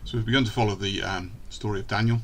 So we've begun to follow the story of Daniel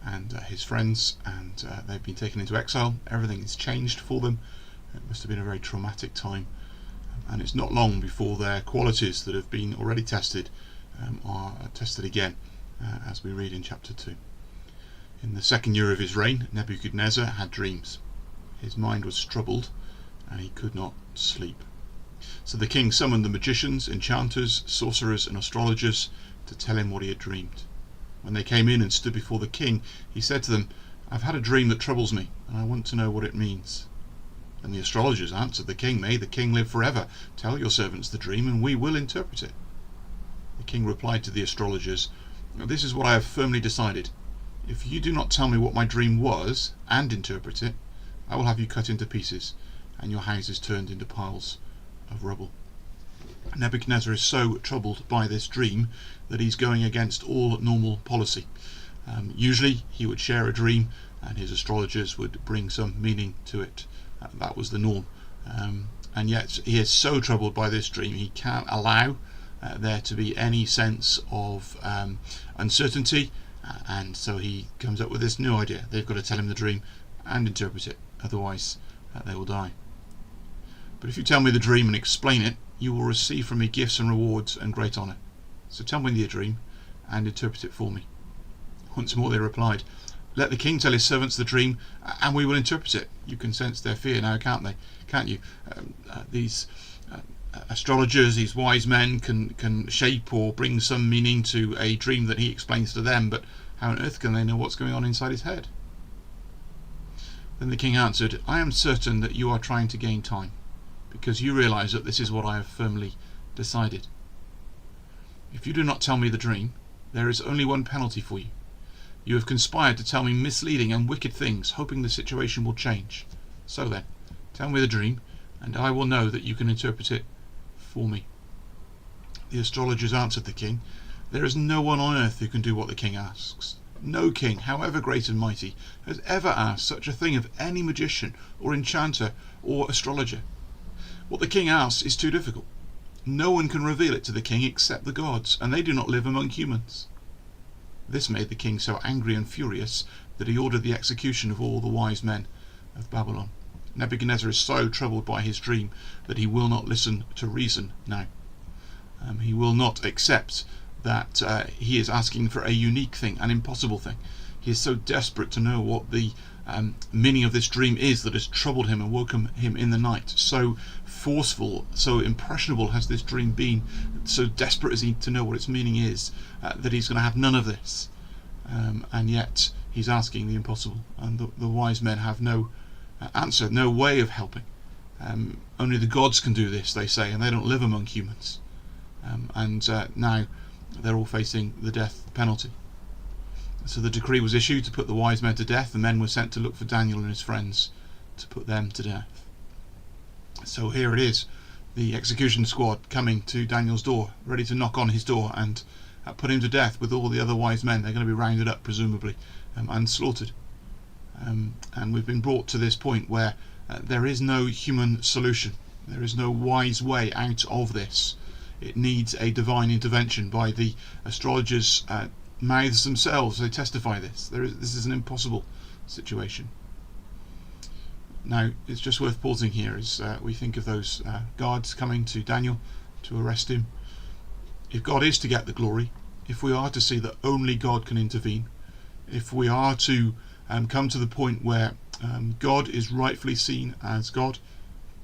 and his friends, and they've been taken into exile. Everything is changed for them. It must have been a very traumatic time, and it's not long before their qualities that have been already tested are tested again, as we read in chapter 2. In the second year of his reign, Nebuchadnezzar had dreams. His mind was troubled, and he could not sleep. So the king summoned the magicians, enchanters, sorcerers, and astrologers to tell him what he had dreamed. When they came in and stood before the king, he said to them, "I've had a dream that troubles me, and I want to know what it means." And the astrologers answered the king, "May the king live forever. Tell your servants the dream, and we will interpret it." The king replied to the astrologers, "This is what I have firmly decided. If you do not tell me what my dream was, and interpret it, I will have you cut into pieces, and your houses turned into piles of rubble." Nebuchadnezzar is so troubled by this dream that he's going against all normal policy. Usually he would share a dream and his astrologers would bring some meaning to it. That was the norm. And yet he is so troubled by this dream he can't allow there to be any sense of uncertainty, and so he comes up with this new idea. They've got to tell him the dream and interpret it, otherwise they will die. "But if you tell me the dream and explain it, you will receive from me gifts and rewards and great honour. So tell me the dream and interpret it for me." Once more they replied, "Let the king tell his servants the dream, and we will interpret it." You can sense their fear now, can't you? These astrologers, these wise men, can shape or bring some meaning to a dream that he explains to them, but how on earth can they know what's going on inside his head? Then the king answered, "I am certain that you are trying to gain time, because you realise that this is what I have firmly decided. If you do not tell me the dream, there is only one penalty for you. You have conspired to tell me misleading and wicked things, hoping the situation will change. So then, tell me the dream, and I will know that you can interpret it for me." The astrologers answered the king, "There is no one on earth who can do what the king asks. No king, however great and mighty, has ever asked such a thing of any magician or enchanter or astrologer. What the king asks is too difficult. No one can reveal it to the king except the gods, and they do not live among humans." This made the king so angry and furious that he ordered the execution of all the wise men of Babylon. Nebuchadnezzar is so troubled by his dream that he will not listen to reason now. He will not accept that he is asking for a unique thing, an impossible thing. He is so desperate to know what the meaning of this dream is that has troubled him and woken him in the night. So forceful, so impressionable has this dream been, so desperate is he to know what its meaning is, that he's going to have none of this. And yet he's asking the impossible, and the wise men have no answer, no way of helping. Only the gods can do this, they say, and they don't live among humans. And now they're all facing the death penalty. So the decree was issued to put the wise men to death. The men were sent to look for Daniel and his friends to put them to death. So here it is, the execution squad coming to Daniel's door, ready to knock on his door and put him to death with all the other wise men. They're going to be rounded up, presumably, and slaughtered. And we've been brought to this point where there is no human solution. There is no wise way out of this. It needs a divine intervention by the astrologers' mouths themselves. They testify this. This is an impossible situation. Now, it's just worth pausing here as we think of those guards coming to Daniel to arrest him. If God is to get the glory, if we are to see that only God can intervene, if we are to come to the point where God is rightfully seen as God,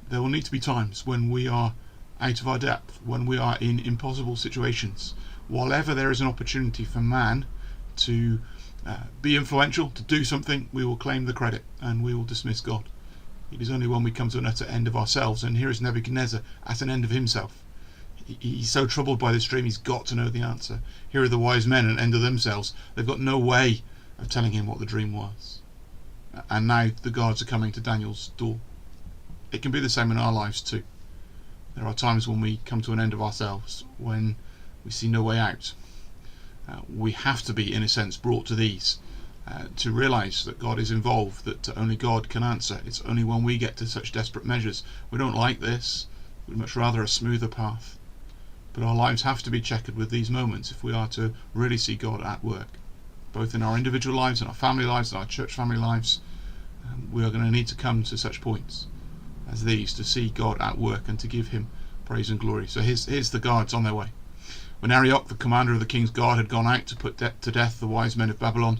there will need to be times when we are out of our depth, when we are in impossible situations. While ever there is an opportunity for man to be influential, to do something, we will claim the credit and we will dismiss God. It is only when we come to an utter end of ourselves, and here is Nebuchadnezzar at an end of himself. He's so troubled by this dream, he's got to know the answer. Here are the wise men at an end of themselves. They've got no way of telling him what the dream was. And now the guards are coming to Daniel's door. It can be the same in our lives too. There are times when we come to an end of ourselves, when we see no way out. We have to be, in a sense, brought to these to realise that God is involved, that only God can answer. It's only when we get to such desperate measures. We don't like this. We'd much rather a smoother path. But our lives have to be checkered with these moments if we are to really see God at work, both in our individual lives, in our family lives, in our church family lives. We are going to need to come to such points as these to see God at work and to give him praise and glory. So here's the guards on their way. When Arioch, the commander of the king's guard, had gone out to put to death the wise men of Babylon,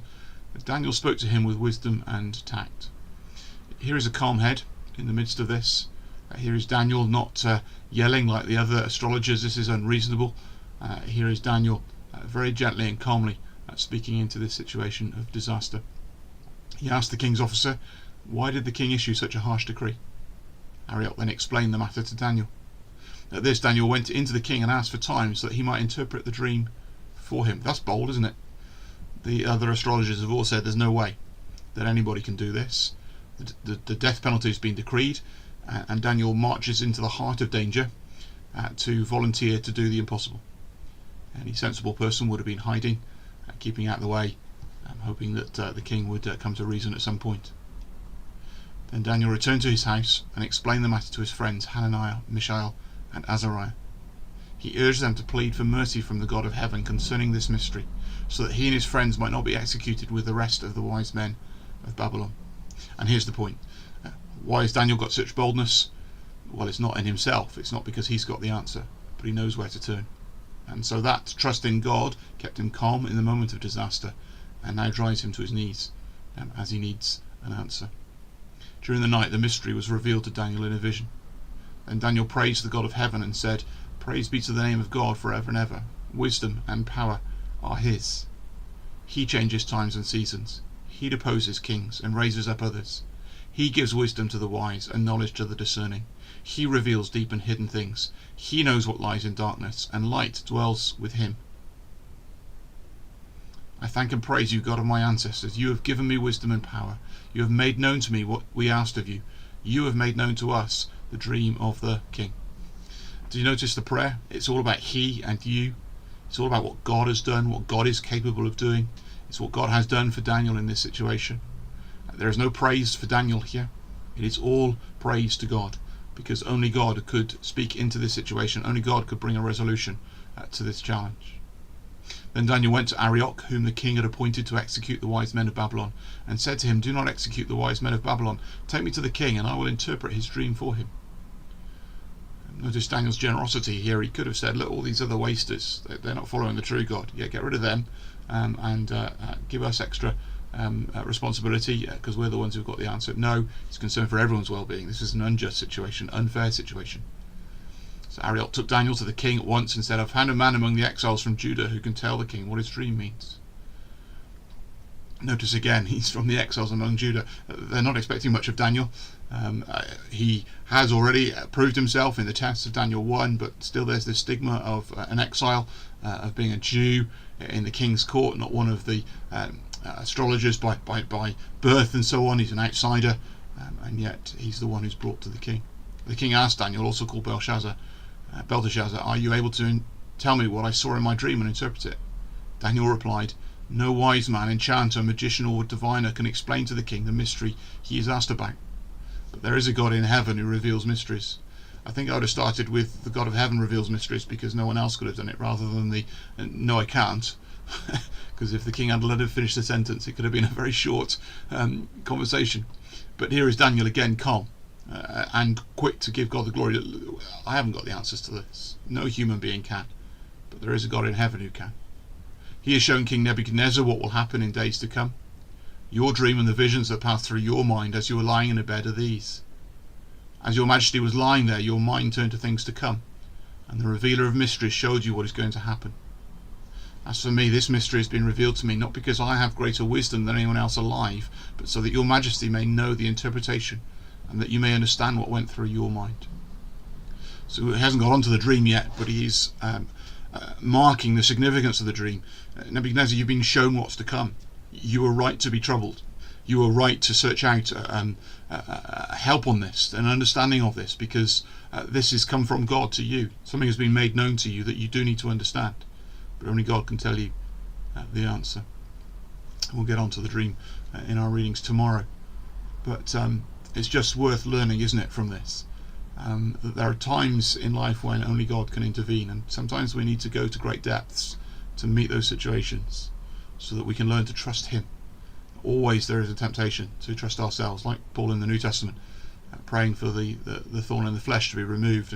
Daniel spoke to him with wisdom and tact. Here is a calm head in the midst of this. Here is Daniel not yelling like the other astrologers, this is unreasonable. Here is Daniel very gently and calmly speaking into this situation of disaster. He asked the king's officer, why did the king issue such a harsh decree? Arioch then explained the matter to Daniel. At this, Daniel went into the king and asked for time so that he might interpret the dream for him. That's bold, isn't it? The other astrologers have all said there's no way that anybody can do this. The death penalty has been decreed, and Daniel marches into the heart of danger to volunteer to do the impossible. Any sensible person would have been hiding, keeping out of the way, hoping that the king would come to reason at some point. Then Daniel returned to his house and explained the matter to his friends Hananiah, Mishael, and Azariah. He urged them to plead for mercy from the God of heaven concerning this mystery, so that he and his friends might not be executed with the rest of the wise men of Babylon. And here's the point. Why has Daniel got such boldness? Well, it's not in himself. It's not because he's got the answer, but he knows where to turn. And so that trust in God kept him calm in the moment of disaster, and now drives him to his knees as he needs an answer. During the night, the mystery was revealed to Daniel in a vision. Then Daniel praised the God of heaven and said, Praise be to the name of God forever and ever. Wisdom and power are his. He changes times and seasons. He deposes kings and raises up others. He gives wisdom to the wise and knowledge to the discerning. He reveals deep and hidden things. He knows what lies in darkness, and light dwells with him. I thank and praise you, God of my ancestors. You have given me wisdom and power. You have made known to me what we asked of you. You have made known to us the dream of the king. Do you notice the prayer? It's all about he and you. It's all about what God has done, what God is capable of doing. It's what God has done for Daniel in this situation. There is no praise for Daniel here. It is all praise to God, because only God could speak into this situation. Only God could bring a resolution to this challenge. Then Daniel went to Arioch, whom the king had appointed to execute the wise men of Babylon, and said to him, Do not execute the wise men of Babylon. Take me to the king, and I will interpret his dream for him. Notice Daniel's generosity here. He could have said, look, all these other wasters, they're not following the true God. Yeah, get rid of them and give us extra responsibility because we're the ones who've got the answer. No, he's concerned for everyone's well-being. This is an unjust situation, unfair situation. So Arioch took Daniel to the king at once and said, I've found a man among the exiles from Judah who can tell the king what his dream means. Notice again, he's from the exiles among Judah. They're not expecting much of Daniel. He has already proved himself in the tests of Daniel 1, but still there's this stigma of an exile, of being a Jew in the king's court, not one of the astrologers by birth and so on. He's an outsider, and yet he's the one who's brought to the king. The king asked Daniel, also called Belteshazzar, are you able to tell me what I saw in my dream and interpret it? Daniel replied, No wise man, enchanter, magician, or diviner can explain to the king the mystery he is asked about. But there is a God in heaven who reveals mysteries. I think I would have started with the God of heaven reveals mysteries because no one else could have done it, rather than the no I can't. Because if the king had let him finish the sentence, it could have been a very short conversation. But here is Daniel again, calm and quick to give God the glory. I haven't got the answers to this. No human being can. But there is a God in heaven who can. He has shown King Nebuchadnezzar what will happen in days to come. Your dream and the visions that passed through your mind as you were lying in a bed are these. As your majesty was lying there, your mind turned to things to come, and the revealer of mysteries showed you what is going to happen. As for me, this mystery has been revealed to me, not because I have greater wisdom than anyone else alive, but so that your majesty may know the interpretation, and that you may understand what went through your mind. So he hasn't got onto the dream yet, but he's marking the significance of the dream. Nebuchadnezzar, you've been shown what's to come. You were right to be troubled. You were right to search out help on this, an understanding of this, because this has come from God to you. Something has been made known to you that you do need to understand, but only God can tell you the answer. We'll get on to the dream in our readings tomorrow, but it's just worth learning, isn't it, from this? that there are times in life when only God can intervene, and sometimes we need to go to great depths to meet those situations so that we can learn to trust Him. Always there is a temptation to trust ourselves, like Paul in the New Testament, praying for the thorn in the flesh to be removed,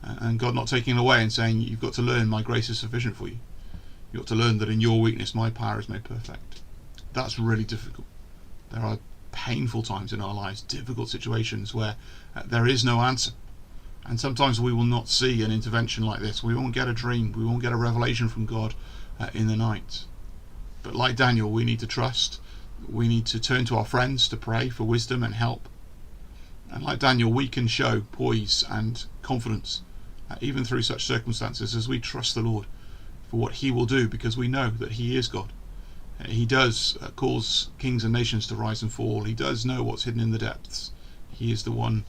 and God not taking it away and saying, you've got to learn my grace is sufficient for you. You've got to learn that in your weakness my power is made perfect. That's really difficult. There are painful times in our lives, difficult situations where there is no answer. And sometimes we will not see an intervention like this. We won't get a dream. We won't get a revelation from God in the night. But like Daniel, we need to trust. We need to turn to our friends to pray for wisdom and help. And like Daniel, we can show poise and confidence, even through such circumstances, as we trust the Lord for what He will do, because we know that He is God. He does cause kings and nations to rise and fall. He does know what's hidden in the depths. He is the one